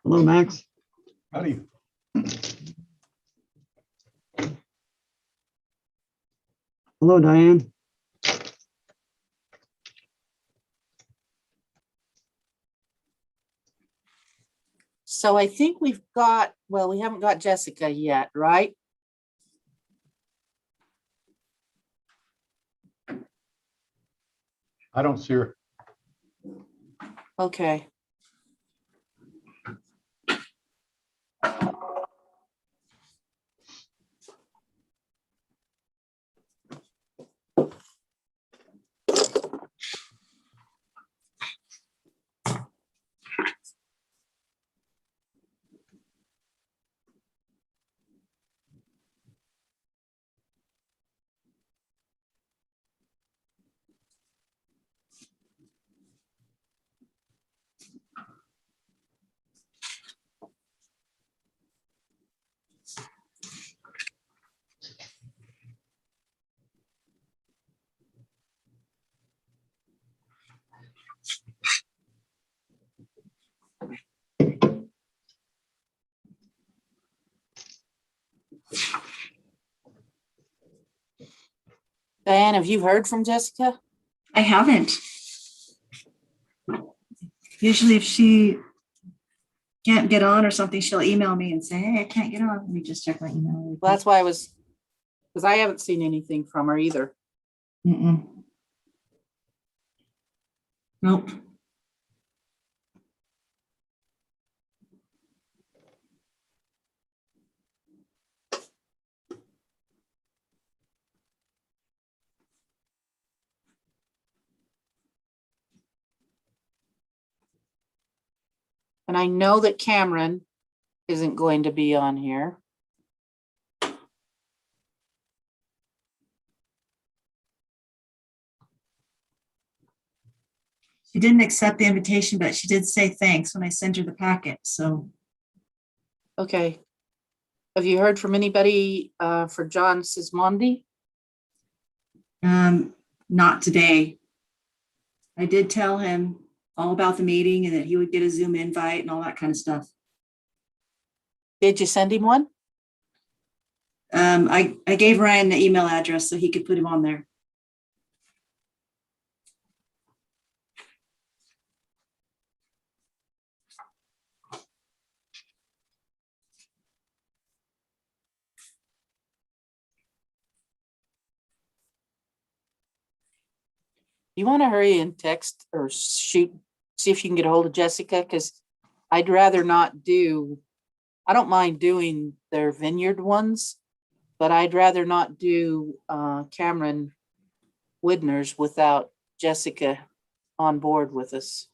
Hello, Max. Howdy. Hello, Diane. So I think we've got, well, we haven't got Jessica yet, right? I don't see her. Okay. Diane, have you heard from Jessica? I haven't. Usually if she can't get on or something, she'll email me and say, hey, I can't get on. Let me just check my email. Well, that's why I was, because I haven't seen anything from her either. Mm-mm. Nope. And I know that Cameron isn't going to be on here. She didn't accept the invitation, but she did say thanks when I sent her the packet. So Okay. Have you heard from anybody for John Sismondi? not today. I did tell him all about the meeting and that he would get a Zoom invite and all that kind of stuff. Did you send him one? I gave Ryan the email address so he could put him on there. You want to hurry and text or shoot, see if you can get a hold of Jessica, because I'd rather not do, I don't mind doing their vineyard ones, but I'd rather not do Cameron Widner's without Jessica on board with us.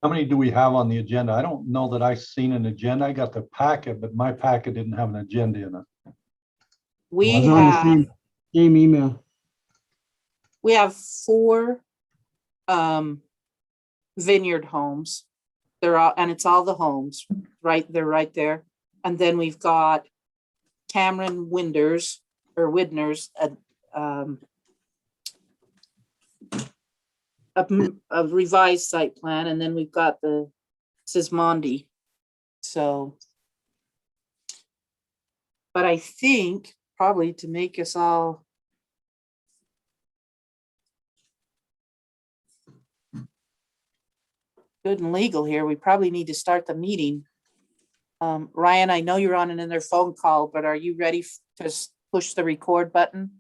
How many do we have on the agenda? I don't know that I've seen an agenda. I got the packet, but my packet didn't have an agenda in it. We It's on the have, same email. we have 4 vineyard homes. They're all, and it's all the homes, right? They're right there. And then we've got Cameron Winders or Widner's, a revised site plan, and then we've got the Sismondi. So, but I think probably to make us all good and legal here, we probably need to start the meeting. Ryan, I know you're on another phone call, but are you ready to push the record button?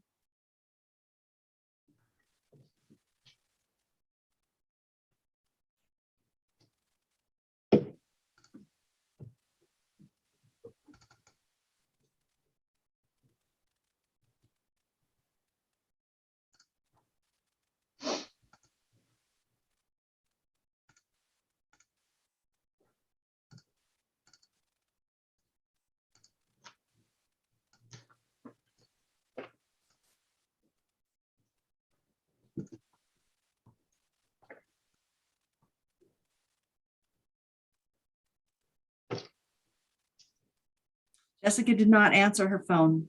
Jessica did not answer her phone.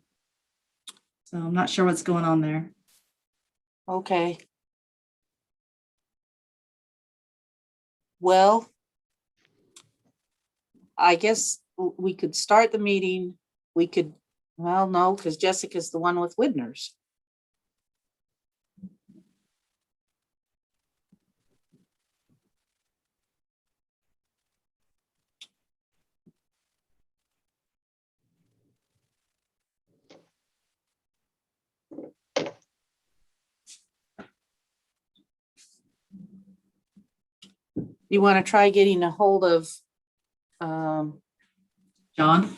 So I'm not sure what's going on there. Okay. Well, I guess we could start the meeting. We could, well, no, because Jessica's the one with Widner's. You want to try getting a hold of John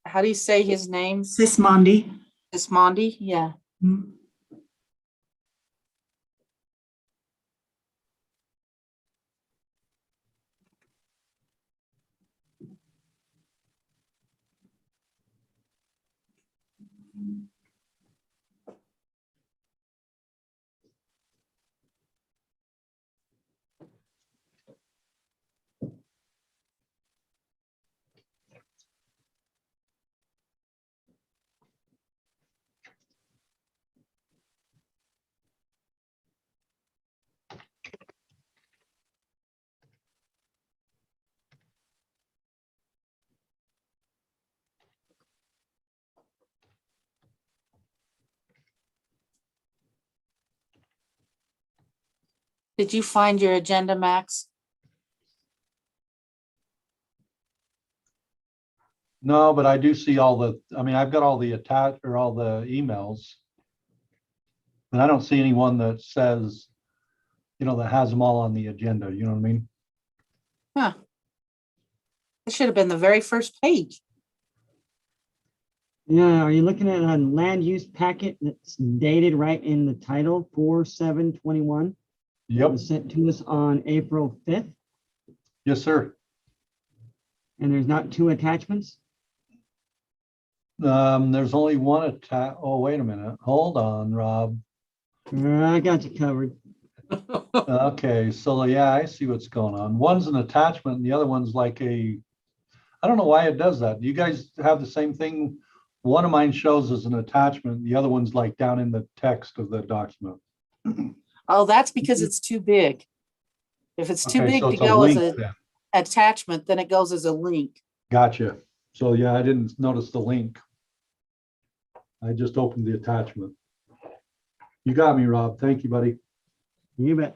how do you say his name? Sismondi. Sismondi? Yeah. Hmm. Did you find your agenda, Max? No, but I do see all the, I mean, I've got all the all the emails. And I don't see anyone that says, that has them all on the agenda, you know what I mean? Huh. It should have been the very first page. Yeah, are you looking at a land use packet that's dated right in the title 4/7/21? It Yep, was sent to us on April 5th, yes, sir. and there's not two attachments? There's only one oh, wait a minute, hold on, Rob. I got you covered. Okay, so yeah, I see what's going on. One's an attachment and the other one's like I don't know why it does that. Do you guys have the same thing? One of mine shows as an attachment, the other one's like down in the text of the document. Oh, that's because it's too big. If it's too Okay, big so to it's a go as link an then. attachment, then it goes as a link. Gotcha. So yeah, I didn't notice the link. I just opened the attachment. You got me, Rob. Thank you, buddy. You bet.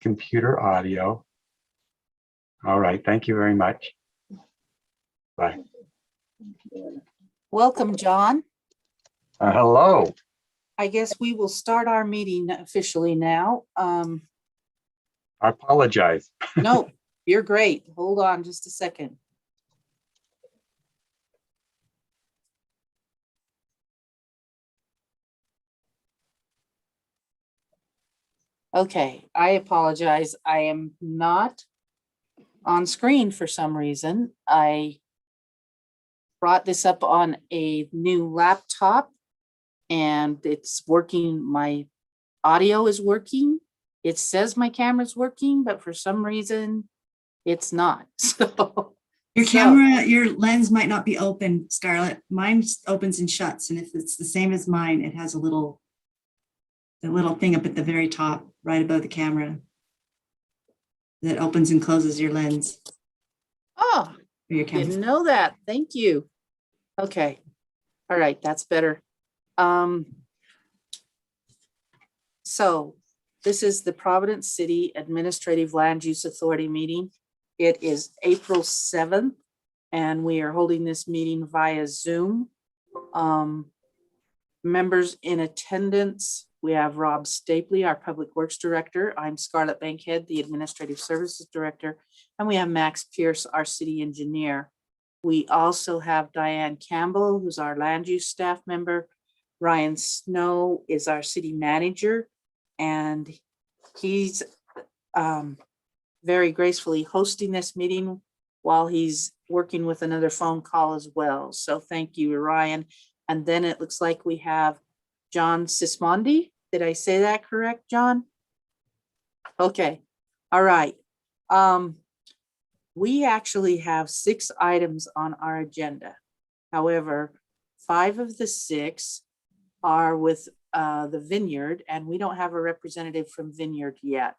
Computer audio. All right, thank you very much. Bye. Welcome, John. Hello. I guess we will start our meeting officially now. I apologize. No, you're great. Hold on just a second. Okay, I apologize. I am not on screen for some reason. I brought this up on a new laptop and it's working. My audio is working. It says my camera's working, but for some reason it's not. So Your So- camera, your lens might not be open, Scarlett. Mine opens and shuts, and if it's the same as mine, it has a little thing up at the very top, right above the camera, that opens and closes your lens oh, for your camera. didn't know that. Thank you. Okay. All right, that's better. So this is the Providence City Administrative Land Use Authority meeting. It is April 7th, and we are holding this meeting via Zoom. Members in attendance, we have Rob Stapley, our Public Works Director. I'm Scarlett Bankhead, the Administrative Services Director, and we have Max Pierce, our City Engineer. We also have Diane Campbell, who's our Land Use Staff member. Ryan Snow is our City Manager, and he's very gracefully hosting this meeting while he's working with another phone call as well. So thank you, Ryan. And then it looks like we have John Sismondi. Did I say that correct, John? Okay, all right. We actually have 6 items on our agenda. However, 5 of the 6 are with the Vineyard, and we don't have a representative from Vineyard yet.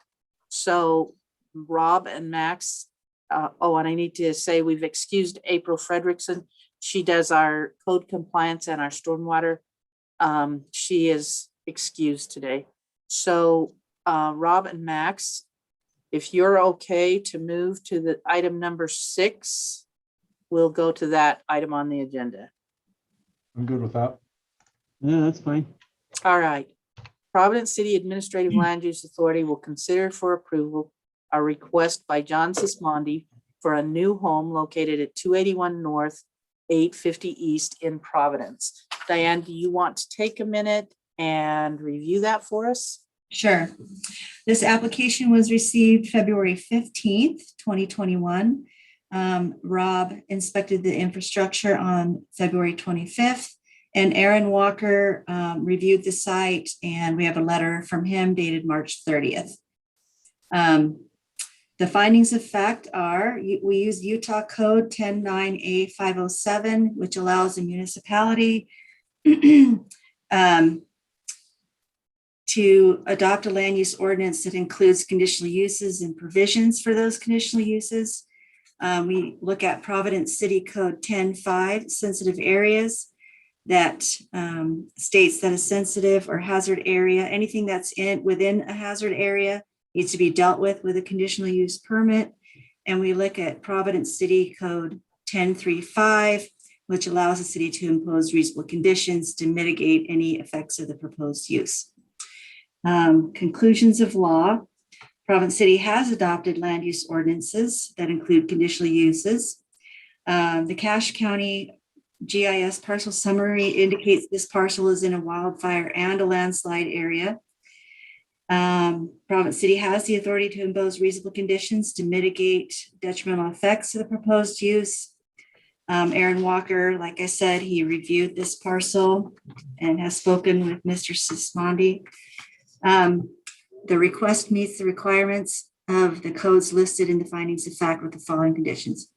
So Rob and Max, oh, and I need to say we've excused April Fredrickson. She does our code compliance and our stormwater. She is excused today. So Rob and Max, if you're okay to move to the item number 6, we'll go to that item on the agenda. I'm good with that. Yeah, that's fine. All right. Providence City Administrative Land Use Authority will consider for approval a request by John Sismondi for a new home located at 281 North, 850 East in Providence. Diane, do you want to take a minute and review that for us? Sure. This application was received February 15th, 2021. Rob inspected the infrastructure on February 25th, and Aaron Walker reviewed the site, and we have a letter from him dated March 30th. The findings of fact are, we use Utah Code 109A507, which allows a municipality to adopt a land use ordinance that includes conditional uses and provisions for those conditional uses. We look at Providence City Code 10.5, sensitive areas, that states that a sensitive or hazard area, anything that's within a hazard area, needs to be dealt with a conditional use permit. And we look at Providence City Code 10.3.5, which allows the city to impose reasonable conditions to mitigate any effects of the proposed use. Conclusions of law. Providence City has adopted land use ordinances that include conditional uses. The Cache County GIS parcel summary indicates this parcel is in a wildfire and a landslide area. Providence City has the authority to impose reasonable conditions to mitigate detrimental effects of the proposed use. Aaron Walker, like I said, he reviewed this parcel and has spoken with Mr. Sismondi. The request meets the requirements of the codes listed in the findings of fact with the following conditions.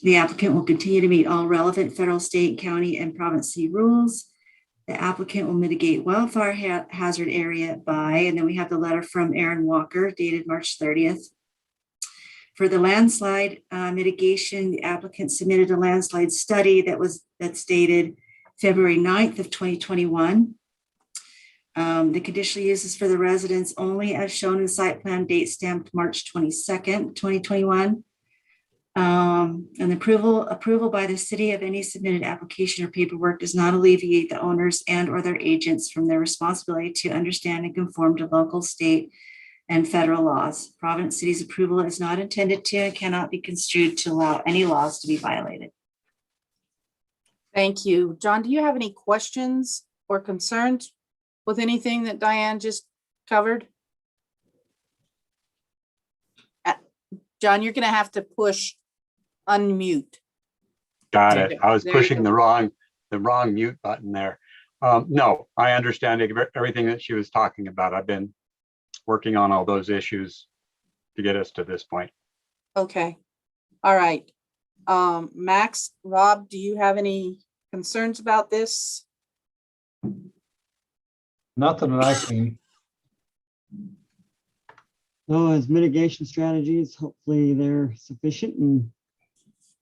The applicant will continue to meet all relevant federal, state, county, and Providence City rules. The applicant will mitigate wildfire hazard area by, and then we have the letter from Aaron Walker dated March 30th. For the landslide mitigation, the applicant submitted a landslide study that's dated February 9th of 2021. The conditional uses for the residents only as shown in the site plan, date stamped March 22nd, 2021. And approval by the city of any submitted application or paperwork does not alleviate the owners and or their agents from their responsibility to understand and conform to local, state, and federal laws. Providence City's approval is not intended to and cannot be construed to allow any laws to be violated. Thank you. John, do you have any questions or concerns with anything that Diane just covered? John, you're gonna have to push unmute. Got There it. you go. I was There you pushing go. the wrong mute button there. No, I understand everything that she was talking about. I've been working on all those issues to get us to this point. Okay, all right. Max, Rob, do you have any concerns about this? Nothing that I see. So as mitigation strategies, hopefully they're sufficient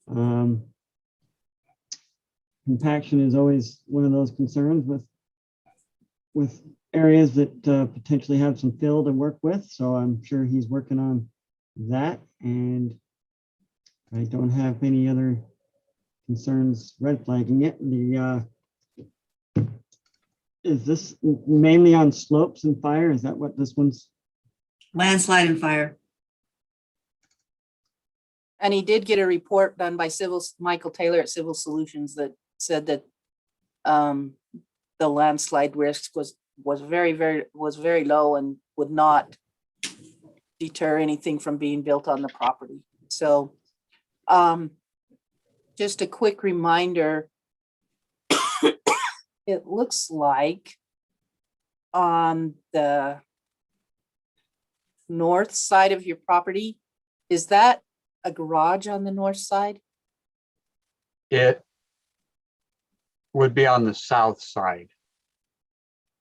and compaction is always one of those concerns with areas that potentially have some fill to work with. So I'm sure he's working on that, and I don't have any other concerns red flagging it. Is this mainly on slopes and fire? Is that what this one's? Landslide and fire. And he did get a report done by Michael Taylor at Civil Solutions that said that the landslide risk was very low and would not deter anything from being built on the property. So just a quick reminder, it looks like on the north side of your property, is that a garage on the north side? It would be on the south side.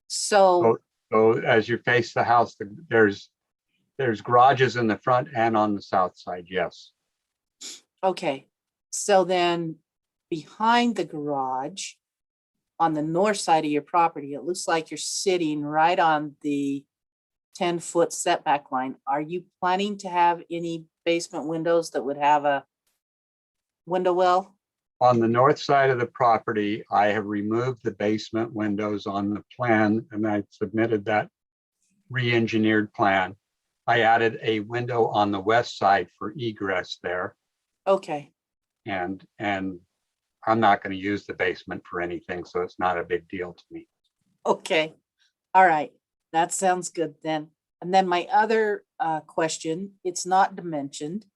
So, So as you face the house, there's garages in the front and on the south side, yes. okay, so then behind the garage, on the north side of your property, it looks like you're sitting right on the 10-foot setback line. Are you planning to have any basement windows that would have a window well? On the north side of the property, I have removed the basement windows on the plan, and I submitted that re-engineered plan. I added a window on the west side for egress there, Okay, and I'm not going to use the basement for anything, so it's not a big deal to me. okay, all right, that sounds good then. And then my other question, it's not dimensioned.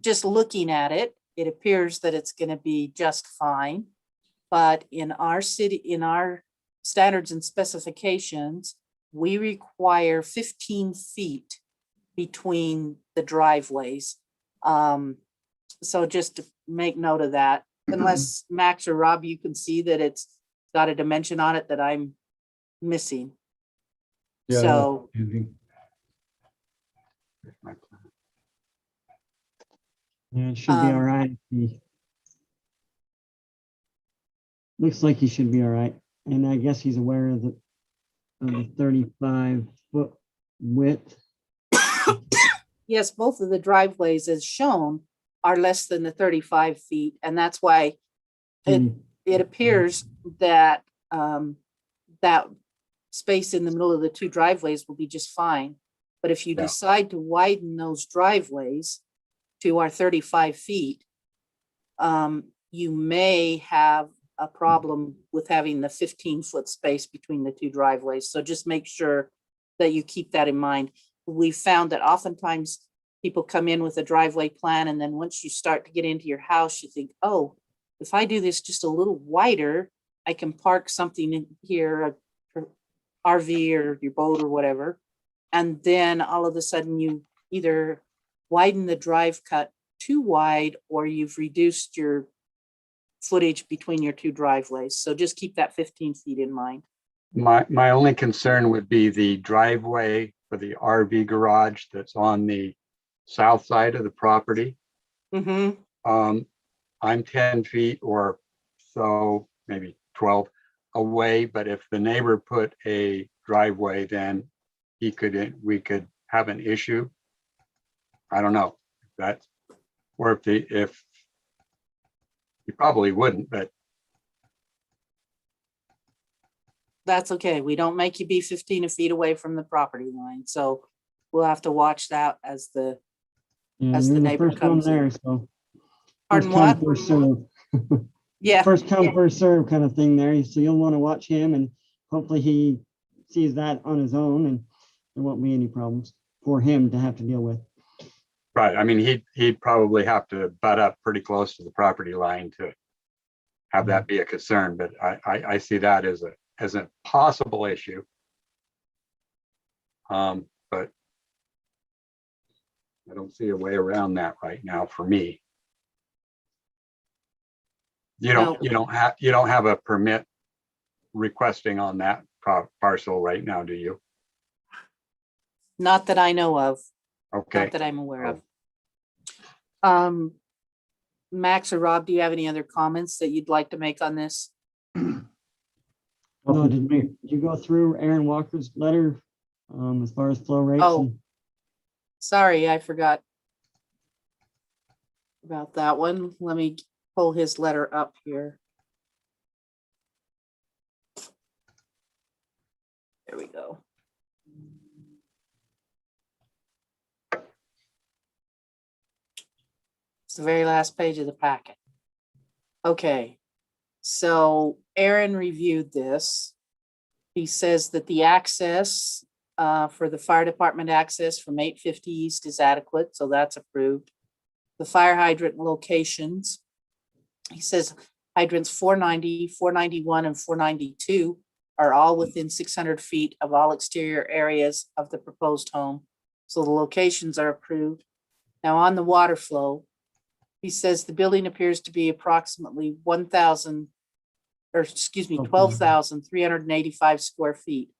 Just looking at it, it appears that it's gonna be just fine. But in our city, in our standards and specifications, we require 15 feet between the driveways. So just to make note of that, unless Max or Rob, you can see that it's got a dimension on it that I'm missing. Yeah, So, Andy. Yeah, it should be all Um, right. Looks like he should be all right. And I guess he's aware of the 35-foot width. yes, both of the driveways as shown are less than the 35 feet. And that's why it appears that that space in the middle of the two driveways will be just fine. But if you Yeah. decide to widen those driveways to our 35 feet, you may have a problem with having the 15-foot space between the two driveways. So just make sure that you keep that in mind. We found that oftentimes people come in with a driveway plan, and then once you start to get into your house, you think, oh, if I do this just a little wider, I can park something in here, a RV or your boat or whatever. And then all of a sudden you either widen the drive cut too wide, or you've reduced your footage between your two driveways. So just keep that 15 feet in mind. My only concern would be the driveway for the RV garage that's on the south side of the property. Mm-hmm. I'm 10 feet or so, maybe 12 away, but if the neighbor put a driveway, then we could have an issue. I don't know that, or if you probably wouldn't, but That's okay. We don't make you be 15 feet away from the property line. So we'll have to watch that as the, Yeah, as the you're the neighbor first one comes in. there, so. Pardon First come, what? first serve. Yeah, First come, first serve kind of thing there. So you'll want to watch him, and hopefully he sees that on his own, and there won't be any problems for him to have to deal with. Right, I mean, he'd probably have to butt up pretty close to the property line to have that be a concern, but I see that as a possible issue. But I don't see a way around that right now for me. You No. don't have a permit requesting on that parcel right now, do you? Not that I know of, Okay, not that I'm aware of. Max or Rob, do you have any other comments that you'd like to make on this? No, did you go through Aaron Walker's letter as far as flow rates? Oh. and- Sorry, I forgot about that one. Let me pull his letter up here. There we go. It's the very last page of the packet. Okay, so Aaron reviewed this. He says that the access for the fire department access from 850 East is adequate, so that's approved. The fire hydrant locations, he says hydrants 490, 491, and 492 are all within 600 feet of all exterior areas of the proposed home. So the locations are approved. Now on the water flow, he says the building appears to be approximately 12,385 square feet,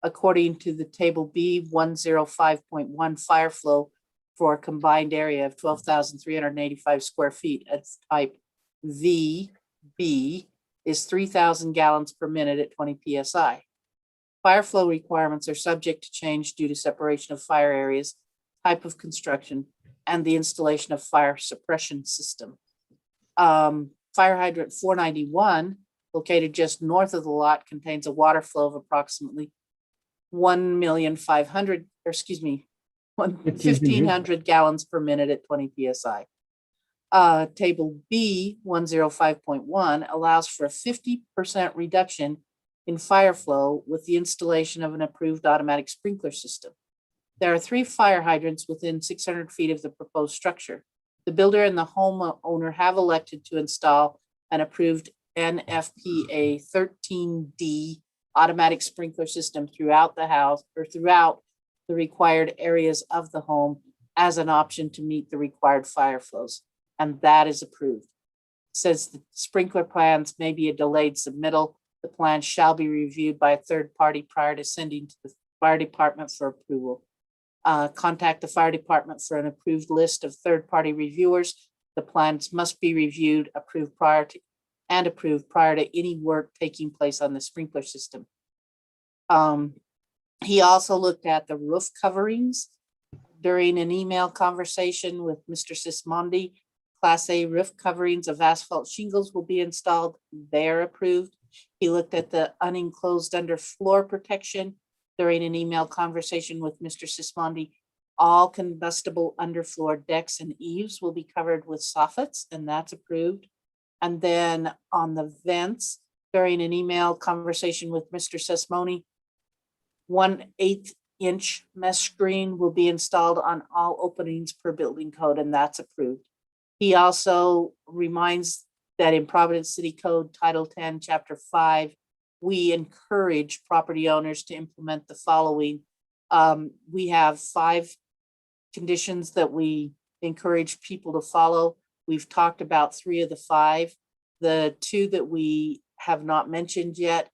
according to the table B 105.1 fire flow for a combined area of 12,385 square feet at type VB is 3,000 gallons per minute at 20 PSI. Fire flow requirements are subject to change due to separation of fire areas, type of construction, and the installation of fire suppression system. Fire hydrant 491, located just north of the lot, contains a water flow of approximately 1,500 gallons per minute at 20 PSI. Table B 105.1 allows for a 50% reduction in fire flow with the installation of an approved automatic sprinkler system. There are 3 fire hydrants within 600 feet of the proposed structure. The builder and the homeowner have elected to install an approved NFPA 13D automatic sprinkler system throughout the house or throughout the required areas of the home as an option to meet the required fire flows. And that is approved. It says the sprinkler plans may be a delayed submittal. The plan shall be reviewed by a third party prior to sending to the fire department for approval. Contact the fire department for an approved list of third party reviewers. The plans must be reviewed, approved prior to any work taking place on the sprinkler system. He also looked at the roof coverings during an email conversation with Mr. Sismondi. Class A roof coverings of asphalt shingles will be installed. They're approved. He looked at the unenclosed underfloor protection during an email conversation with Mr. Sismondi. All combustible underfloor decks and eaves will be covered with soffits, and that's approved. And then on the vents, during an email conversation with Mr. Sismondi, 1/8 inch mesh screen will be installed on all openings per building code, and that's approved. He also reminds that in Providence City Code Title 10, Chapter 5, we encourage property owners to implement the following. We have 5 conditions that we encourage people to follow. We've talked about 3 of the 5. The 2 that we have not mentioned yet,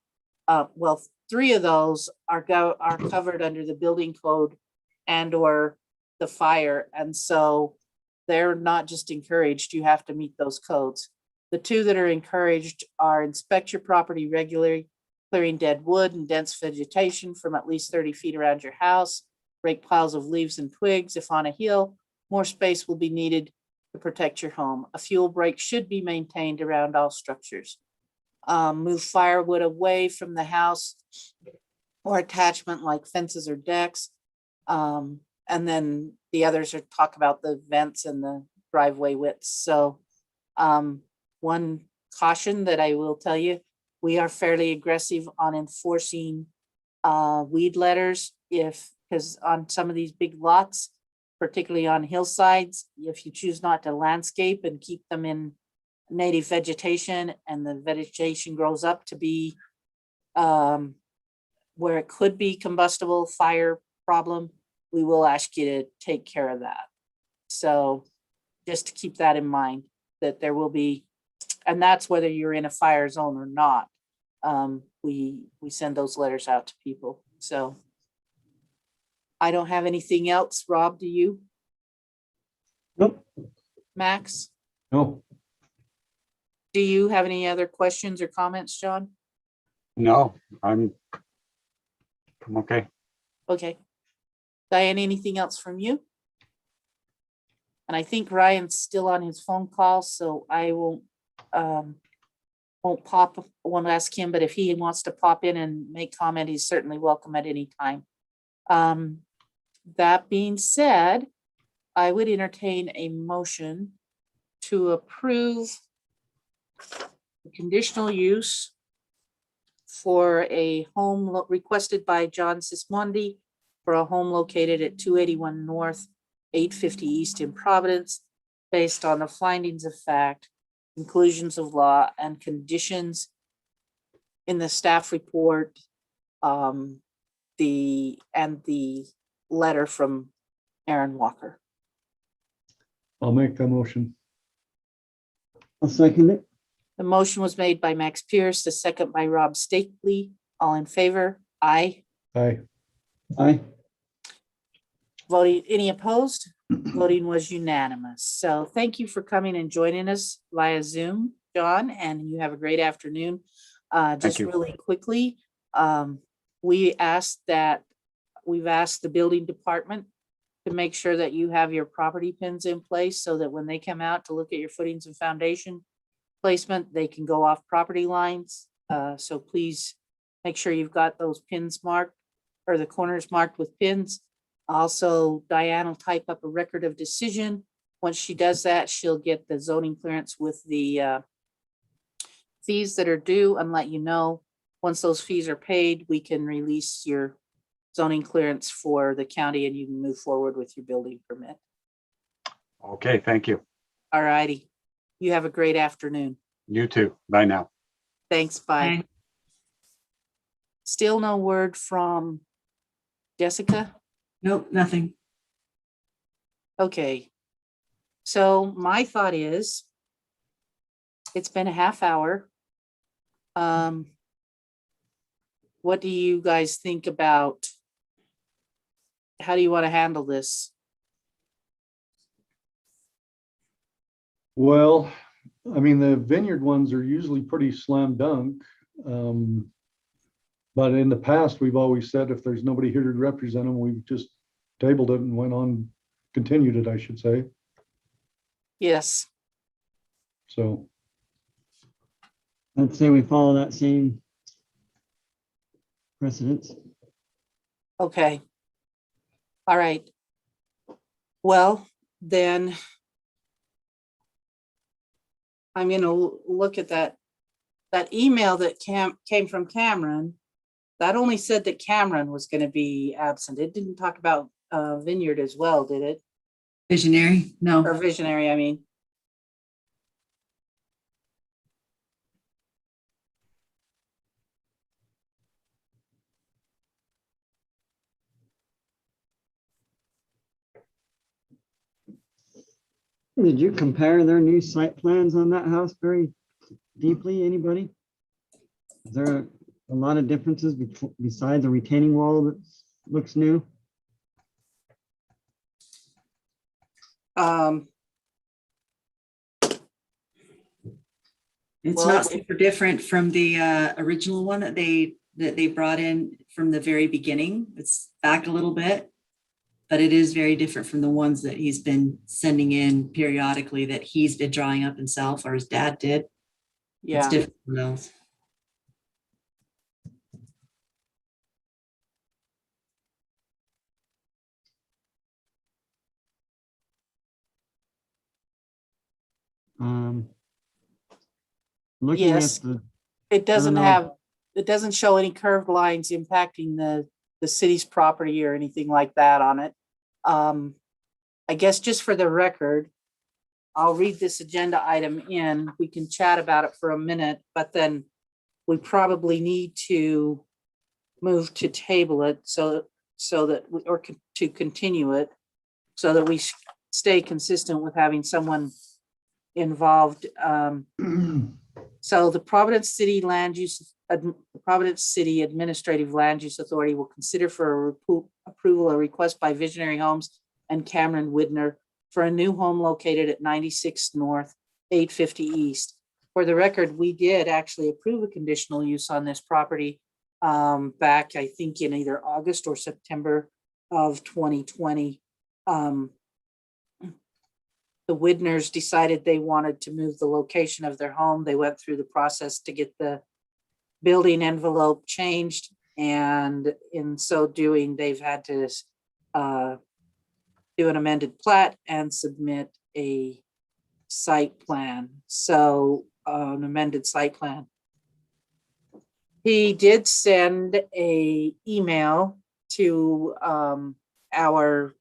3 of those are covered under the building code and or the fire. And so they're not just encouraged, you have to meet those codes. The 2 that are encouraged are inspect your property regularly, clearing dead wood and dense vegetation from at least 30 feet around your house, rake piles of leaves and twigs if on a hill. More space will be needed to protect your home. A fuel break should be maintained around all structures. Move firewood away from the house or attachment like fences or decks. And then the others are talk about the vents and the driveway widths. So one caution that I will tell you, we are fairly aggressive on enforcing weed letters because on some of these big lots, particularly on hillsides. If you choose not to landscape and keep them in native vegetation and the vegetation grows up to be where it could be combustible fire problem, we will ask you to take care of that. So just to keep that in mind, that there will be, and that's whether you're in a fire zone or not. We send those letters out to people. So I don't have anything else. Rob, do you? Nope. Max, No, do you have any other questions or comments, John? No, I'm okay. Okay. Diane, anything else from you? And I think Ryan's still on his phone call, so I won't ask him, but if he wants to pop in and make comment, he's certainly welcome at any time. That being said, I would entertain a motion to approve the conditional use for a home requested by John Sismondi for a home located at 281 North, 850 East in Providence, based on the findings of fact, conclusions of law, and conditions in the staff report, the letter from Aaron Walker. I'll make the motion. I'll second it. The motion was made by Max Pierce, the second by Rob Stakely. All in favor? Aye. Aye. Aye. Voting, any opposed? Voting was unanimous. So thank you for coming and joining us via Zoom, John, and you have a great afternoon. Just you. really quickly, we've asked the building department to make sure that you have your property pins in place so that when they come out to look at your footings and foundation placement, they can go off property lines. So please make sure you've got those pins marked or the corners marked with pins. Also, Diane will type up a record of decision. Once she does that, she'll get the zoning clearance with the fees that are due and let you know. Once those fees are paid, we can release your zoning clearance for the county and you can move forward with your building permit. Okay, thank you. All righty. You have a great afternoon. You too. Bye now. Thanks. Bye. Bye. Still no word from Jessica? Nope, nothing. Okay. So my thought is, it's been a half hour. What do you guys think about? How do you want to handle this? Well, I mean, the vineyard ones are usually pretty slam dunk. But in the past, we've always said if there's nobody here to represent them, we've just tabled it and went on, continued it, I should say. Yes. So, I'd say we follow that same precedence. Okay. All right. Well, then I'm going to look at that email that came from Cameron. That only said that Cameron was going to be absent. It didn't talk about Vineyard as well, did it? Visionary? No. Or Visionary, I mean. Did you compare their new site plans on that house very deeply, anybody? Is there a lot of differences beside the retaining wall that looks new? It's Well, not super different from the original one that they brought in from the very beginning. It's back a little bit, but it is very different from the ones that he's been sending in periodically that he's been drawing up himself or his dad did. It's Yeah. different from those. Looking Yes. at the, It doesn't know. it doesn't show any curved lines impacting the city's property or anything like that on it. I guess just for the record, I'll read this agenda item in. We can chat about it for a minute, but then we probably need to move to table it so that to continue it so that we stay consistent with having someone involved. So the Providence City Administrative Land Use Authority will consider for approval a request by Visionary Homes and Cameron Widner for a new home located at 96 North, 850 East. For the record, we did actually approve a conditional use on this property back, I think, in either August or September of 2020. The Widners decided they wanted to move the location of their home. They went through the process to get the building envelope changed, and in so doing, they've had to do an amended plat and submit a site plan. So an amended site plan. He did send a email to our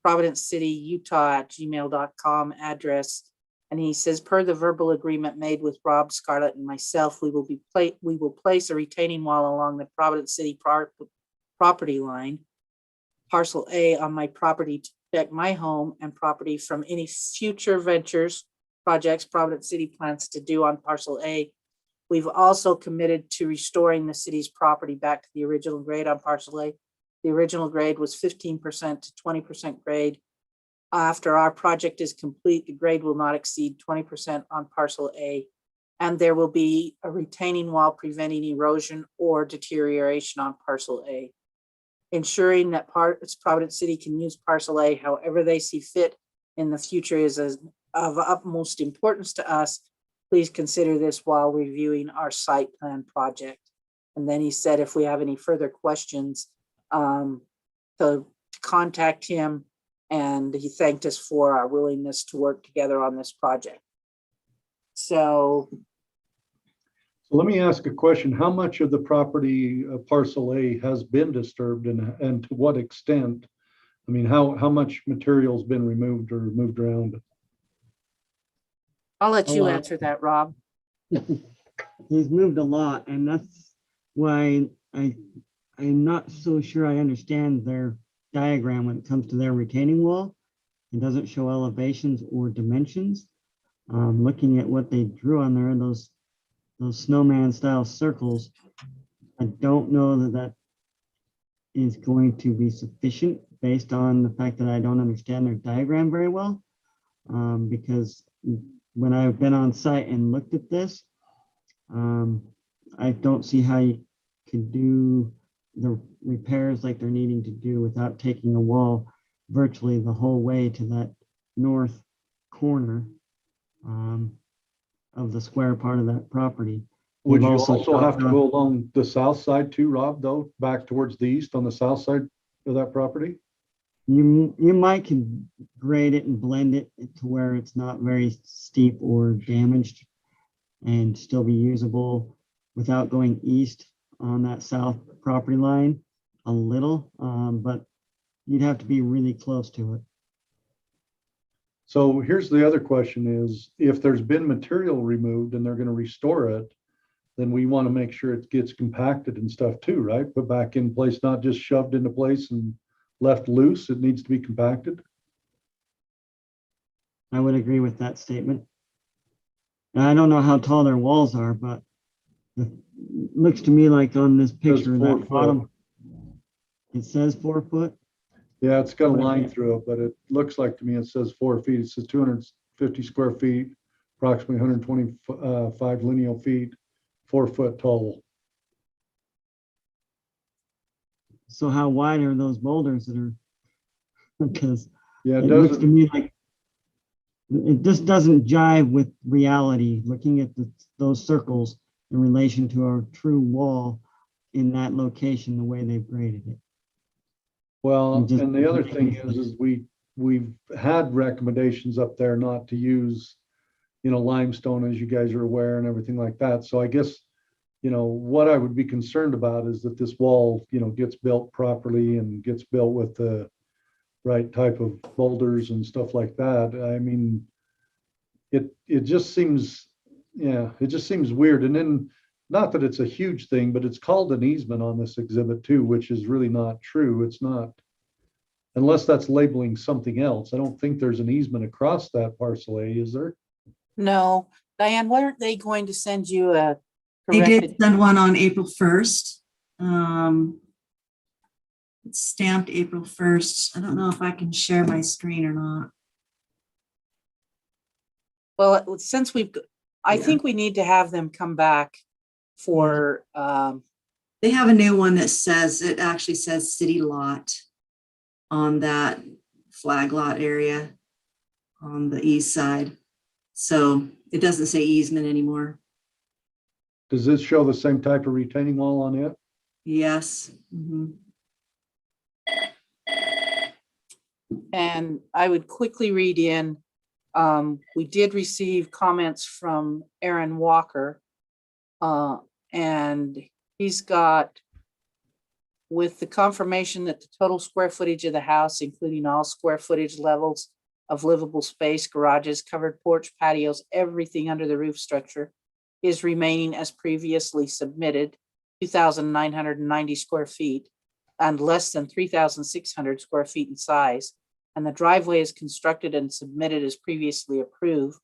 Providence City, Utah @gmail.com address. And he says, per the verbal agreement made with Rob Scarlett and myself, we will place a retaining wall along the Providence City property line, parcel A, on my property to protect my home and property from any future ventures, projects Providence City plans to do on parcel A. We've also committed to restoring the city's property back to the original grade on parcel A. The original grade was 15% to 20% grade. After our project is complete, the grade will not exceed 20% on parcel A, and there will be a retaining wall preventing erosion or deterioration on parcel A. Ensuring that Providence City can use parcel A however they see fit in the future is of utmost importance to us. Please consider this while reviewing our site plan project. And then he said, if we have any further questions, to contact him, and he thanked us for our willingness to work together on this project. So let me ask a question. How much of the property parcel A has been disturbed and to what extent? I mean, how much material's been removed or moved around? I'll let you lot. answer that, Rob. He's moved a lot, and that's why I'm not so sure I understand their diagram when it comes to their retaining wall. It doesn't show elevations or dimensions. Looking at what they drew on there, those snowman style circles, I don't know that is going to be sufficient based on the fact that I don't understand their diagram very well. Because when I've been on site and looked at this, I don't see how you can do the repairs like they're needing to do without taking a wall virtually the whole way to that north corner of the square part of that property. Would We've you also have to talked go along the south side too, Rob, though, back towards the east on the south side of that property? You might can grade it and blend it to where it's not very steep or damaged and still be usable without going east on that south property line a little, but you'd have to be really close to it. So here's the other question is, if there's been material removed and they're going to restore it, then we want to make sure it gets compacted and stuff too, right? Put back in place, not just shoved into place and left loose. It needs to be compacted. I would agree with that statement. And I don't know how tall their walls are, but it looks to me like on this picture, 4 that foot. bottom, it says 4 foot. Yeah, it's got a line through it, but it looks like to me it says 4 feet. It says 250 square feet, approximately 125 lineal feet, 4 foot tall. So how wide are those boulders that are? Because Yeah, it it looks to doesn't. me like it just doesn't jive with reality, looking at those circles in relation to our true wall in that location, the way they've graded it. Well, It just and the other doesn't thing make any is we've had recommendations up there not to use, limestone, as you guys are aware, and everything like that. So I guess, what I would be concerned about is that this wall, gets built properly and gets built with the right type of boulders and stuff like that. I mean, it just seems, yeah, it just seems weird. And then, not that it's a huge thing, but it's called an easement on this exhibit too, which is really not true. It's not, unless that's labeling something else. I don't think there's an easement across that parcel A, is there? No, Diane, weren't they going to send you a They did corrected? send one on April 1st. It's stamped April 1st. I don't know if I can share my screen or not. Well, since I Yeah. think we need to have them come back for, They have a new one that says, it actually says city lot on that flag lot area on the east side. So it doesn't say easement anymore. Does this show the same type of retaining wall on it? Yes. Mhm. and I would quickly read in, we did receive comments from Aaron Walker. And he's got, with the confirmation that the total square footage of the house, including all square footage levels of livable space, garages, covered porch, patios, everything under the roof structure is remaining as previously submitted, 2,990 square feet and less than 3,600 square feet in size. And the driveway is constructed and submitted as previously approved.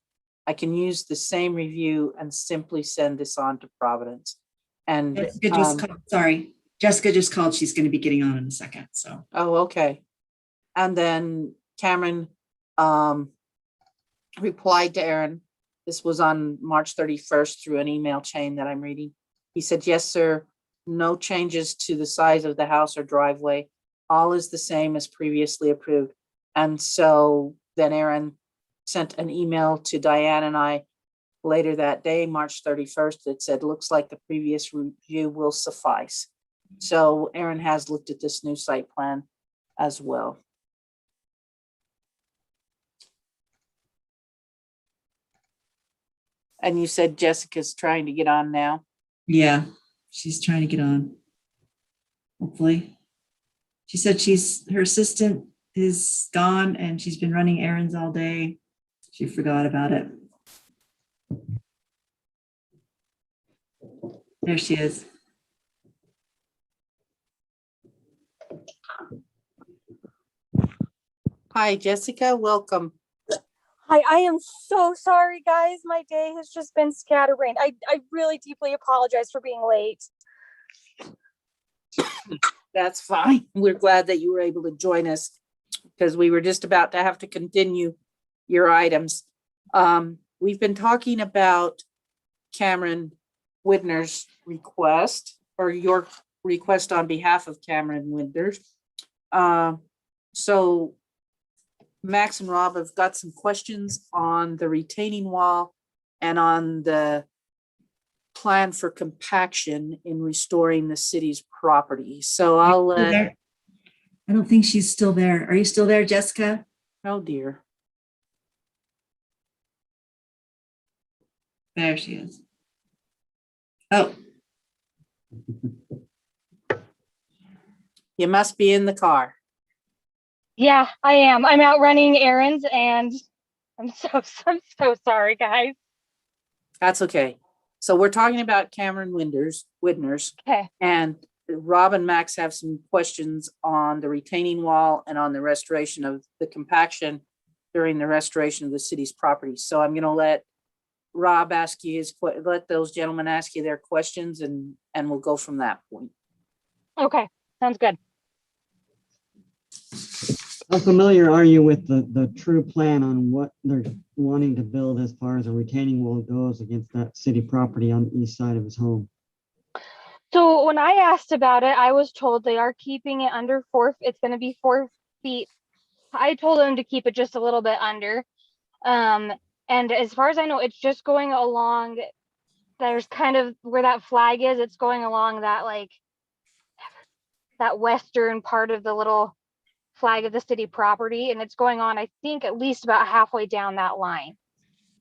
I can use the same review and simply send this on to Providence. And, Jessica just called, sorry. Jessica just called. She's going to be getting on in a second. So, oh, okay. And then Cameron replied to Aaron. This was on March 31st through an email chain that I'm reading. He said, yes, sir. No changes to the size of the house or driveway. All is the same as previously approved. And so then Aaron sent an email to Diane and I later that day, March 31st, that said, looks like the previous review will suffice. So Aaron has looked at this new site plan as well. And you said Jessica's trying to get on now? yeah, she's trying to get on. Hopefully. She said her assistant is gone and she's been running errands all day. She forgot about it. There she is. Hi, Jessica, welcome. Hi, I am so sorry, guys. My day has just been scatterbrained. I really deeply apologize for being late. That's fine. We're glad that you were able to join us because we were just about to have to continue your items. We've been talking about Cameron Widner's request, or your request on behalf of Cameron Widner's. So Max and Rob have got some questions on the retaining wall and on the plan for compaction in restoring the city's property. So I'll let, I don't think she's still there. Are you still there, Jessica? oh dear. There she is. Oh, You must be in the car. Yeah, I am. I'm out running errands and I'm so sorry, guys. That's okay. So we're talking about Cameron Widner's, Okay. and Rob and Max have some questions on the retaining wall and on the restoration of the compaction during the restoration of the city's property. So I'm going to let Rob ask you let those gentlemen ask you their questions, and we'll go from that point. Okay. Sounds good. How familiar are you with the true plan on what they're wanting to build as far as a retaining wall goes against that city property on the east side of his home? So when I asked about it, I was told they are keeping it under it's going to be 4 feet. I told them to keep it just a little bit under. And as far as I know, it's just going along. There's kind of where that flag is. It's going along that that western part of the little flag of the city property. And it's going on, I think, at least about halfway down that line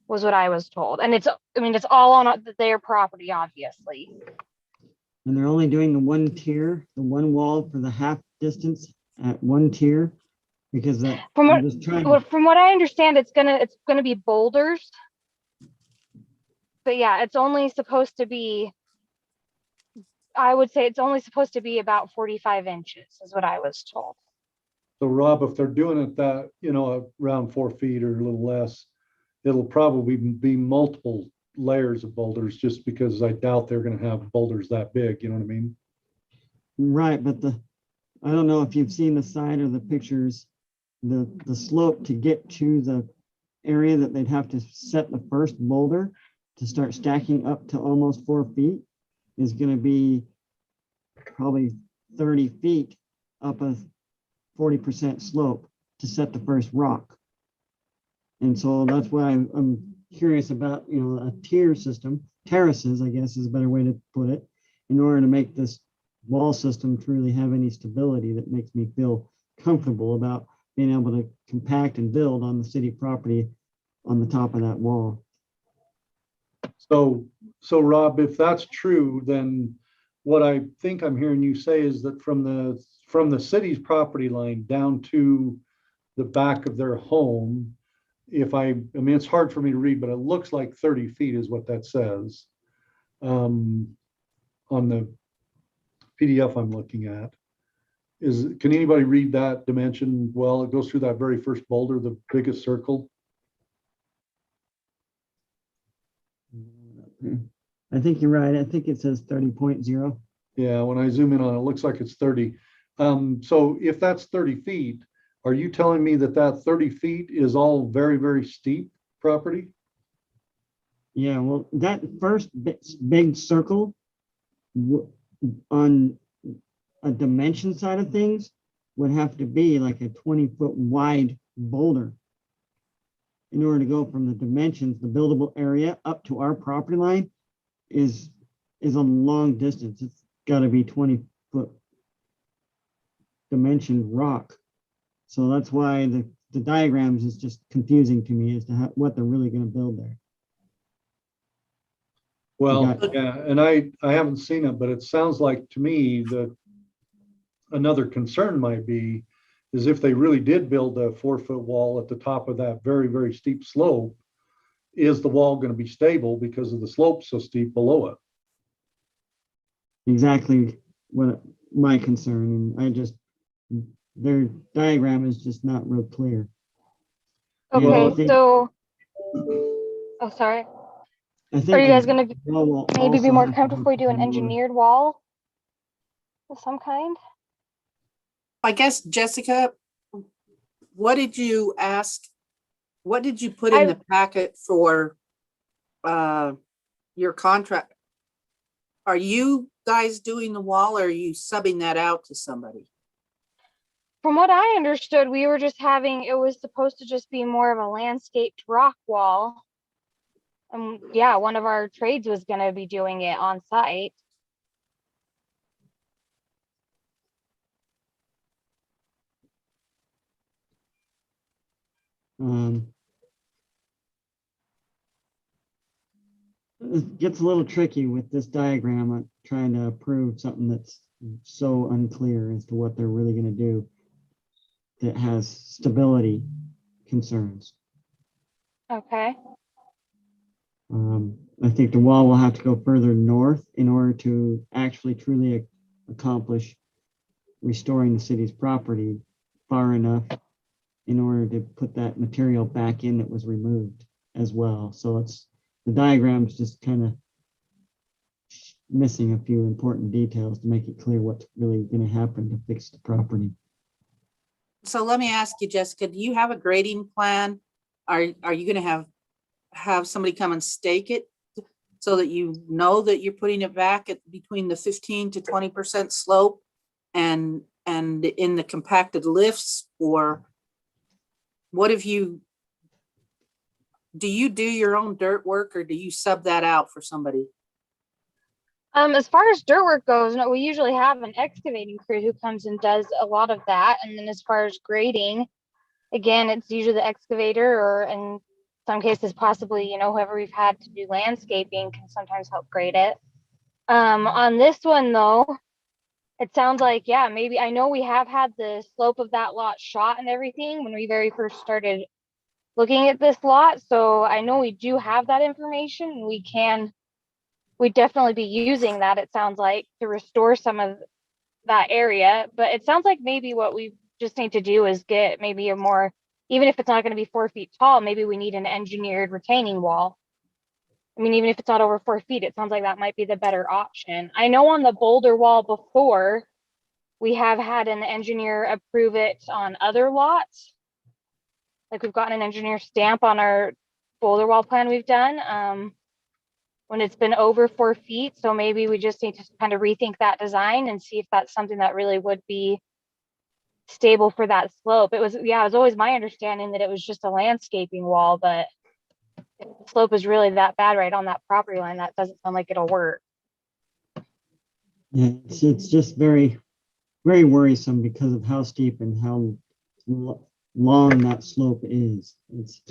was what I was told. And it's all on their property, obviously. And they're only doing the one tier, the one wall for the half distance at one tier. Because that, From I'm what, just trying, well, from what I understand, it's gonna be boulders. But yeah, it's only supposed to be, I would say it's only supposed to be about 45 inches is what I was told. So Rob, if they're doing it that, around 4 feet or a little less, it'll probably be multiple layers of boulders just because I doubt they're gonna have boulders that big, you know what I mean? right, but I don't know if you've seen the side or the pictures, the slope to get to the area that they'd have to set the first boulder to start stacking up to almost 4 feet is gonna be probably 30 feet up a 40% slope to set the first rock. And so that's why I'm curious about, a tier system, terraces, I guess is a better way to put it, in order to make this wall system truly have any stability that makes me feel comfortable about being able to compact and build on the city property on the top of that wall. So Rob, if that's true, then what I think I'm hearing you say is that from the city's property line down to the back of their home, I mean, it's hard for me to read, but it looks like 30 feet is what that says. On the PDF I'm looking at. Can anybody read that dimension? Well, it goes through that very first boulder, the biggest circle. I think you're right. I think it says 30.0. Yeah, when I zoom in on it, it looks like it's 30. So if that's 30 feet, are you telling me that 30 feet is all very, very steep property? Yeah, well, that first big circle on a dimension side of things would have to be like a 20-foot wide boulder in order to go from the dimensions, the buildable area up to our property line is a long distance. It's got to be 20-foot dimensioned rock. So that's why the diagrams is just confusing to me as to what they're really going to build there. Well, yeah, and I haven't seen it, but it sounds like to me that another concern might be is if they really did build a 4-foot wall at the top of that very, very steep slope, is the wall going to be stable because of the slope so steep below it? Exactly what my concern, and their diagram is just not real clear. Okay, so, oh, sorry. I think Are you guys gonna maybe be also more have to comfortable if we do an more. engineered wall of some kind? I guess, Jessica, what did you ask? What did you put in I- the packet for your contract? Are you guys doing the wall or are you subbing that out to somebody? From what I understood, we were just it was supposed to just be more of a landscaped rock wall. And yeah, one of our trades was gonna be doing it on site. It gets a little tricky with this diagram, trying to prove something that's so unclear as to what they're really going to do that has stability concerns. Okay, I think the wall will have to go further north in order to actually truly accomplish restoring the city's property far enough in order to put that material back in that was removed as well. So the diagram's just kind of missing a few important details to make it clear what's really going to happen to fix the property. So let me ask you, Jessica, do you have a grading plan? Are you going to have somebody come and stake it so that you know that you're putting it back at between the 15 to 20% slope and in the compacted lifts? Or what if do you do your own dirt work or do you sub that out for somebody? as far as dirt work goes, no, we usually have an excavating crew who comes and does a lot of that. And then as far as grading, again, it's usually the excavator, or in some cases, possibly, whoever we've had to do landscaping can sometimes help grade it. On this one though, it sounds like, yeah, maybe, I know we have had the slope of that lot shot and everything when we very first started looking at this lot, so I know we do have that information, and we'd definitely be using that, it sounds like, to restore some of that area, but it sounds like maybe what we just need to do is get maybe a more, even if it's not gonna be 4 feet tall, maybe we need an engineered retaining wall. I mean, even if it's not over 4 feet, it sounds like that might be the better option. I know on the boulder wall before, we have had an engineer approve it on other lots. Like we've gotten an engineer stamp on our boulder wall plan we've done, when it's been over 4 feet. So maybe we just need to kind of rethink that design and see if that's something that really would be stable for that slope. It was always my understanding that it was just a landscaping wall, but if the slope is really that bad right on that property line, that doesn't sound like it'll work. Yeah, it's just very, very worrisome because of how steep and how long that slope is. It's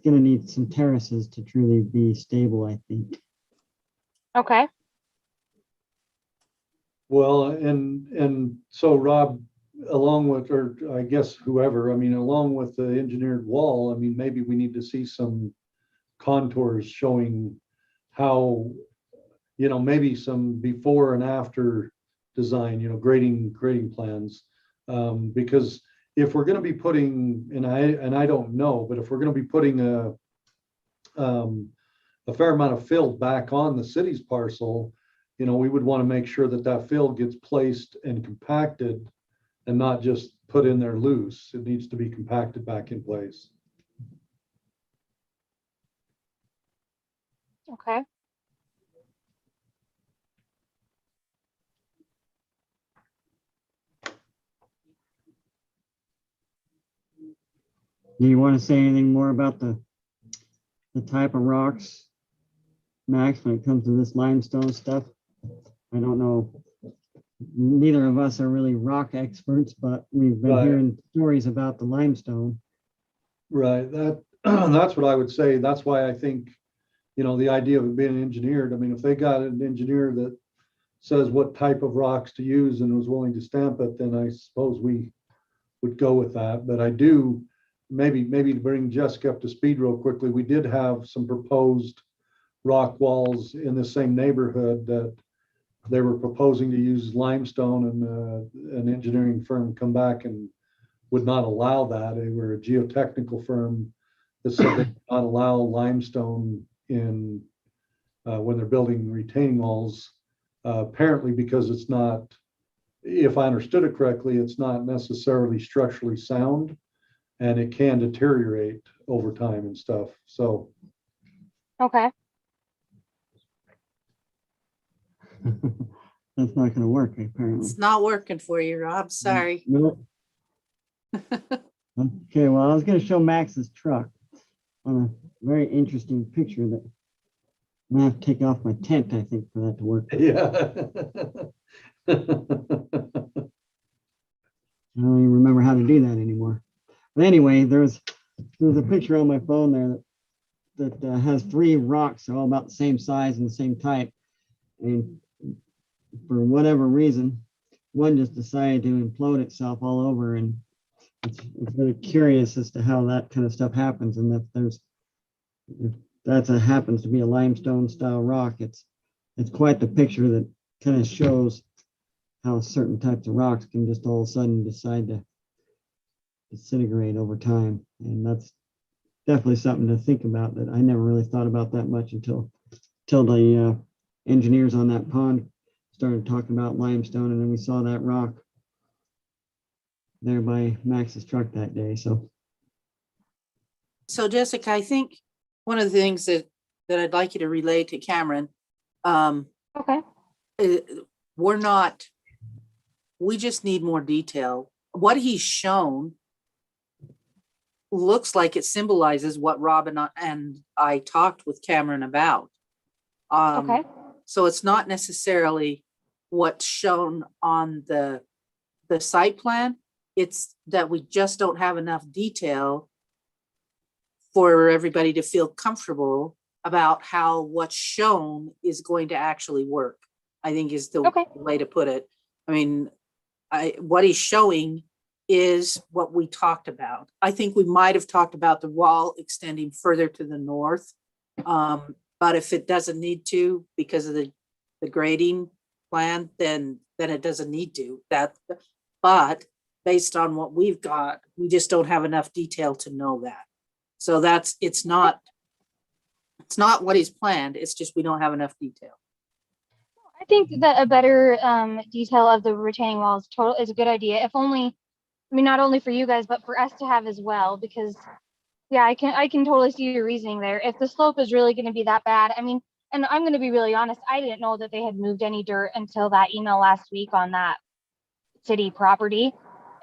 gonna need some terraces to truly be stable, I think. Okay. Well, and so Rob, along with, or I guess whoever, I mean, along with the engineered wall, I mean, maybe we need to see some contours showing how, maybe some before and after design, grading plans. Because if we're gonna be putting, and I don't know, but if we're gonna be putting a fair amount of fill back on the city's parcel, we would want to make sure that that fill gets placed and compacted and not just put in there loose. It needs to be compacted back in place. Okay. Do you want to say anything more about the type of rocks, Max, when it comes to this limestone stuff? I don't know. Neither of us are really rock experts, but we've been Right. hearing stories about the limestone. Right. That's what I would say. That's why I think, the idea of it being engineered, I mean, if they got an engineer that says what type of rocks to use and was willing to stamp it, then I suppose we would go with that. But I do, maybe to bring Jessica up to speed real quickly, we did have some proposed rock walls in the same neighborhood that they were proposing to use limestone, and an engineering firm come back and would not allow that. They were a geotechnical firm that said they would not allow limestone in when they're building retaining walls, apparently because it's not, if I understood it correctly, it's not necessarily structurally sound, and it can deteriorate over time and stuff. So Okay. That's not gonna work, apparently. It's not working for you, Rob. Sorry. Nope. Okay, well, I was gonna show Max's truck on a very interesting picture that I'm gonna have to take off my tent, I think, for that to work. yeah. I don't even remember how to do that anymore. But anyway, there's a picture on my phone there that has 3 rocks, all about the same size and the same type. And for whatever reason, one just decided to implode itself all over, and it's really curious as to how that kind of stuff happens. And if that happens to be a limestone style rock, it's quite the picture that kind of shows how certain types of rocks can just all of a sudden decide to disintegrate over time. And that's definitely something to think about that I never really thought about that much until the engineers on that pond started talking about limestone, and then we saw that rock there by Max's truck that day. So Jessica, I think one of the things that I'd like you to relay to Cameron, Okay. we just need more detail. What he's shown looks like it symbolizes what Rob and I talked with Cameron about. Okay. So it's not necessarily what's shown on the site plan. It's that we just don't have enough detail for everybody to feel comfortable about how what's shown is going to actually work, I think is the Okay. way to put it. I mean, what he's showing is what we talked about. I think we might have talked about the wall extending further to the north. But if it doesn't need to because of the grading plan, then it doesn't need to. But based on what we've got, we just don't have enough detail to know that. So it's not what he's planned. It's just we don't have enough detail. I think that a better detail of the retaining walls total is a good idea. If only, I mean, not only for you guys, but for us to have as well, because yeah, I can totally see your reasoning there. If the slope is really going to be that bad, I mean, and I'm going to be really honest, I didn't know that they had moved any dirt until that email last week on that city property.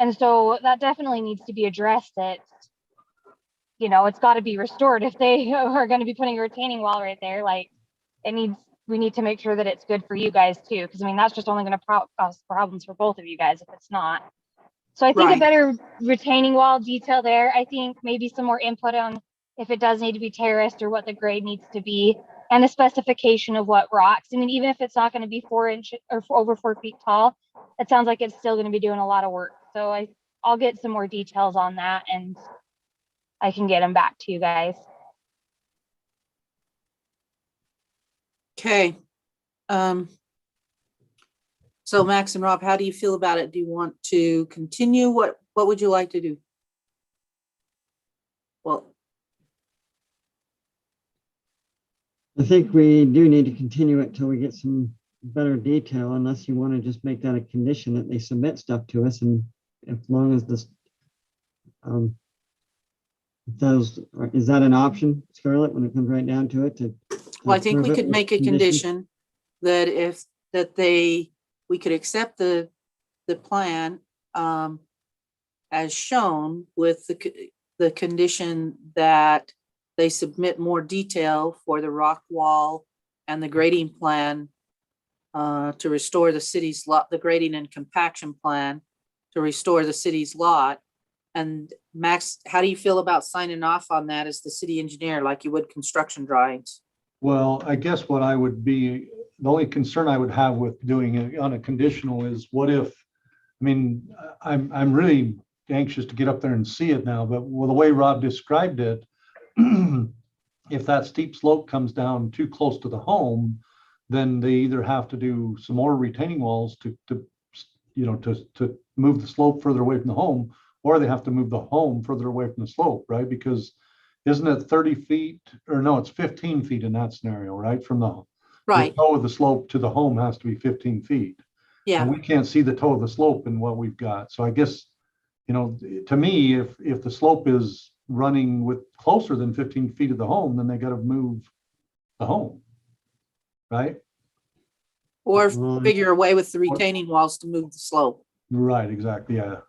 And so that definitely needs to be addressed, that, you know, it's got to be restored. If they are going to be putting a retaining wall right there, like we need to make sure that it's good for you guys too. Cause I mean, that's just only going to cause problems for both of you guys if it's not. So I think a Right. better retaining wall detail there. I think maybe some more input on if it does need to be terraced or what the grade needs to be, and a specification of what rocks. I mean, even if it's not going to be 4 inches or over 4 feet tall, it sounds like it's still going to be doing a lot of work. So I'll get some more details on that and I can get them back to you guys. Okay. So Max and Rob, how do you feel about it? Do you want to continue? What would you like to do? Well, I think we do need to continue it till we get some better detail, unless you want to just make that a condition that they submit stuff to us, and as long as this, is that an option, Scarlett, when it comes right down to it? well, I think approve we it could with make a condition that we could accept the plan as shown with the condition that they submit more detail for the rock wall and the grading plan to restore the city's lot, the grading and compaction plan to restore the city's lot. And Max, how do you feel about signing off on that as the city engineer, like you would construction drawings? Well, I guess what I would be, the only concern I would have with doing it on a conditional is what if, I mean, I'm really anxious to get up there and see it now, but with the way Rob described it, if that steep slope comes down too close to the home, then they either have to do some more retaining walls to move the slope further away from the home, or they have to move the home further away from the slope, right? Because isn't it 30 feet, or no, it's 15 feet in that scenario, right? From the Right, toe of the slope to the home has to be 15 feet. yeah, And we can't see the toe of the slope in what we've got. So I guess, to me, if the slope is running with closer than 15 feet of the home, then they got to move the home, right? or Right. figure a way with the retaining walls to move the slope. Right, exactly, yeah.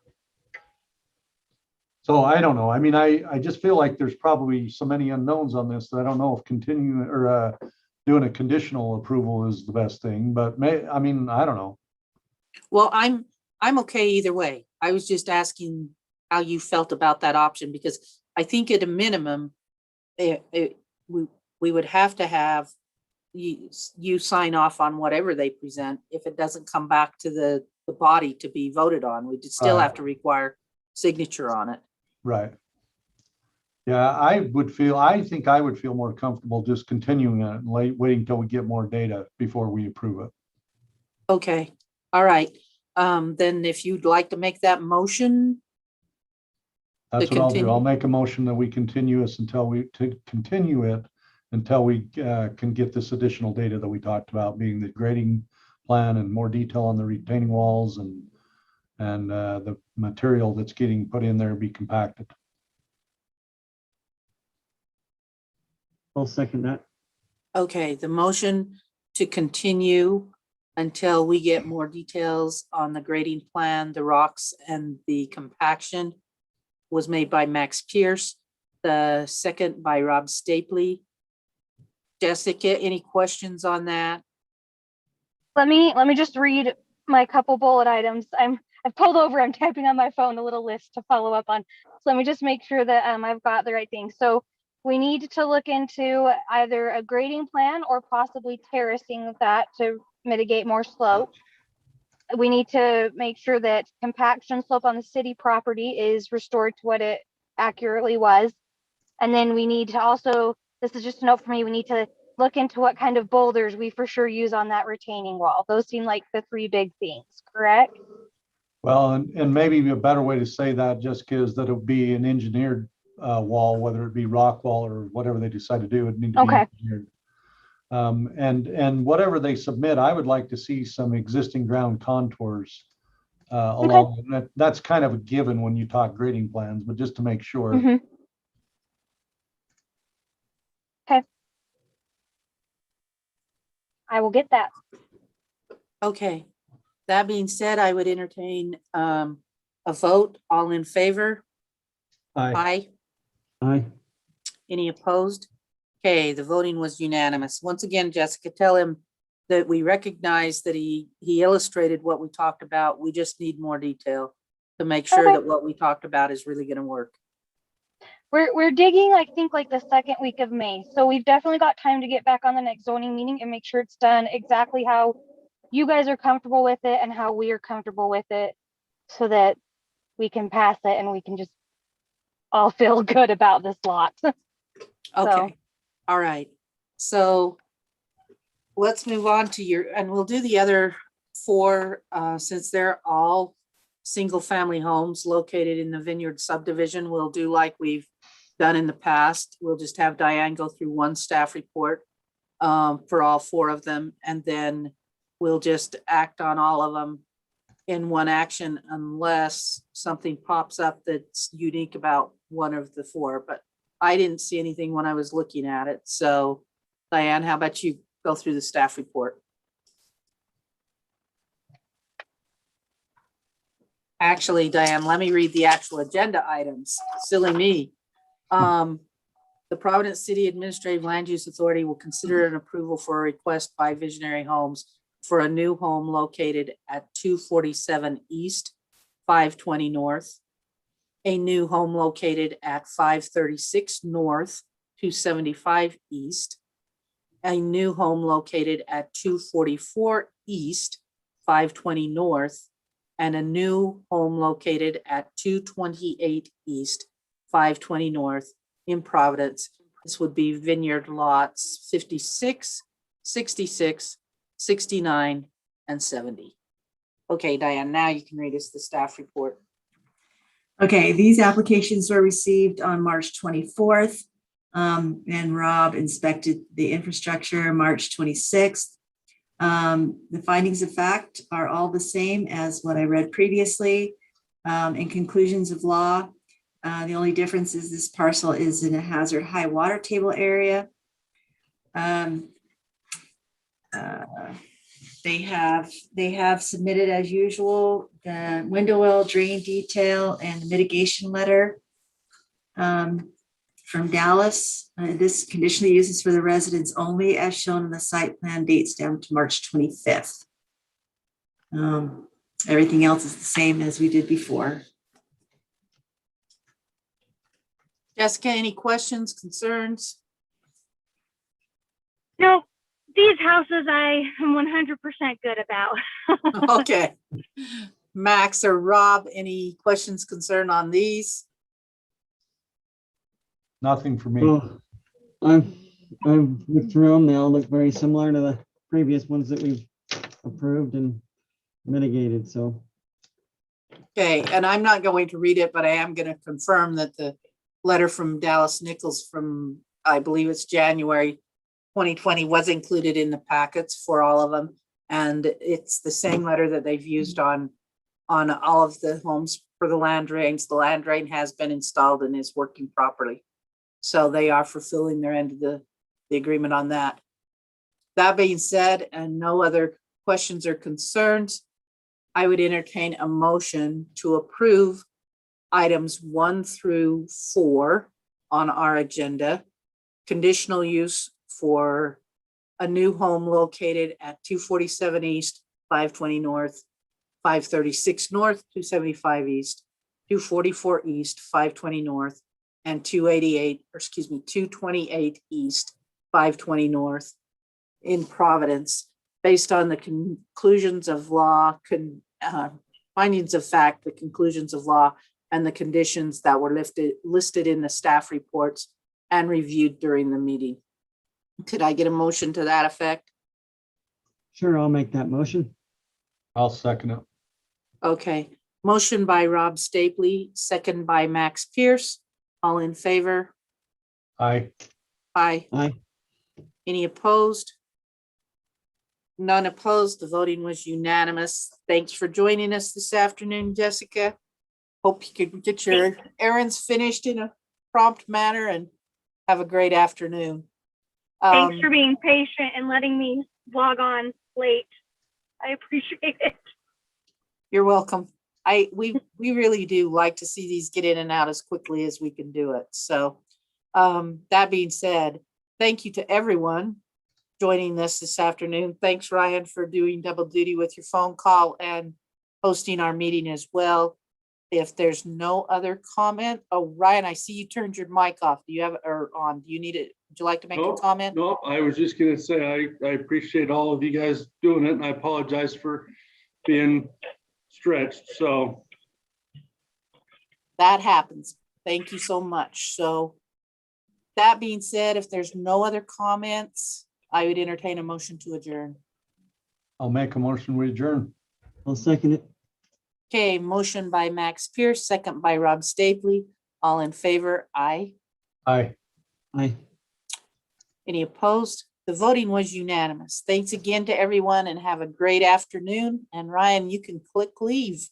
So I don't know. I mean, I just feel like there's probably so many unknowns on this that I don't know if continuing or doing a conditional approval is the best thing, but I don't know. Well, I'm okay either way. I was just asking how you felt about that option, because I think at a minimum, we would have to have you sign off on whatever they present. If it doesn't come back to the body to be voted on, we'd still have to require signature on it. Right. Yeah, I think I would feel more comfortable just continuing it and waiting until we get more data before we approve it. Okay, all right. Then if you'd like to make that motion, That's To what I'll do. continue. I'll make a motion that we continue it until we can get this additional data that we talked about, being the grading plan and more detail on the retaining walls and the material that's getting put in there be compacted. I'll second that. okay, the motion to continue until we get more details on the grading plan, the rocks and the compaction was made by Max Pierce, the second by Rob Stapley. Jessica, any questions on that? Let me just read my couple bullet items. I've pulled over, I'm typing on my phone a little list to follow up on. So let me just make sure that I've got the right thing. So we need to look into either a grading plan or possibly terracing that to mitigate more slope. we need to make sure that compaction slope on the city property is restored to what it accurately was. And then we need to also, this is just a note for me, we need to look into what kind of boulders we for sure use on that retaining wall. Those seem like the three big things, correct? Well, and maybe a better way to say that, Jessica, is that it'll be an engineered wall, whether it be rock wall or whatever they decide to do, it need to be Okay. engineered. And whatever they submit, I would like to see some existing ground contours along. That's kind of a given when you talk grading plans, but just to make sure. Mhm. Okay. I will get that. Okay. That being said, I would entertain a vote. All in favor? Aye. Aye. Aye. Any opposed? Okay, the voting was unanimous. Once again, Jessica, tell him that we recognize that he illustrated what we talked about. We just need more detail to make sure Okay. that what we talked about is really gonna work. We're digging, I think, like the second week of May. So we've definitely got time to get back on the next zoning meeting and make sure it's done exactly how you guys are comfortable with it and how we are comfortable with it, so that we can pass it and we can just all feel good about this lot. Okay, all right. So let's move on to and we'll do the other four, since they're all single-family homes located in the Vineyard subdivision. We'll do like we've done in the past. We'll just have Diane go through one staff report for all four of them, and then we'll just act on all of them in one action unless something pops up that's unique about one of the four. But I didn't see anything when I was looking at it. So Diane, how about you go through the staff report? Actually, Diane, let me read the actual agenda items. Silly me. The Providence City Administrative Land Use Authority will consider an approval for a request by Visionary Homes for a new home located at 247 East, 520 North, a new home located at 536 North, 275 East, a new home located at 244 East, 520 North, and a new home located at 228 East, 520 North in Providence. This would be Vineyard lots 56, 66, 69, and 70. Okay, Diane, now you can read us the staff report. Okay, these applications were received on March 24th. And Rob inspected the infrastructure March 26th. The findings of fact are all the same as what I read previously. And conclusions of law, the only difference is this parcel is in a hazard high water table area. They have submitted as usual the window well drain detail and the mitigation letter from Dallas. This conditional use is for the residents only as shown in the site plan, dates down to March 25th. Everything else is the same as we did before. Jessica, any questions, concerns? No, these houses I am 100% good about. Okay. Max or Rob, any questions, concern on these? Nothing for me. Well, I've looked through them. They all look very similar to the previous ones that we've approved and mitigated, so. Okay, and I'm not going to read it, but I am going to confirm that the letter from Dallas Nichols from, I believe it's January 2020, was included in the packets for all of them. And it's the same letter that they've used on all of the homes for the land drains. The land drain has been installed and is working properly. So they are fulfilling their end of the agreement on that. That being said, and no other questions or concerns, I would entertain a motion to approve items 1 through 4 on our agenda. Conditional use for a new home located at 247 East, 520 North, 536 North, 275 East, 244 East, 520 North, and 228 East, 520 North in Providence. based on the conclusions of law, findings of fact, the conclusions of law, and the conditions that were listed in the staff reports and reviewed during the meeting. Could I get a motion to that effect? Sure, I'll make that motion. I'll second it. Okay, motion by Rob Stapley, second by Max Pierce. All in favor? Aye. Aye. Aye. Any opposed? None opposed. The voting was unanimous. Thanks for joining us this afternoon, Jessica. Hope you can get your errands finished in a prompt manner and have a great afternoon. Thanks for being patient and letting me log on late. I appreciate it. You're welcome. We really do like to see these get in and out as quickly as we can do it. So that being said, thank you to everyone joining us this afternoon. Thanks, Ryan, for doing double duty with your phone call and hosting our meeting as well. If there's no other comment, oh, Ryan, I see you turned your mic off. Do you have, or on, do you need it? Would you like to make a comment? No, I was just gonna say, I appreciate all of you guys doing it, and I apologize for being stretched, so. That happens. Thank you so much. So that being said, if there's no other comments, I would entertain a motion to adjourn. I'll make a motion, we adjourn. I'll second it. Okay, motion by Max Pierce, second by Rob Stapley. All in favor? Aye. Aye. Aye. Any opposed? The voting was unanimous. Thanks again to everyone and have a great afternoon. And Ryan, you can click leave.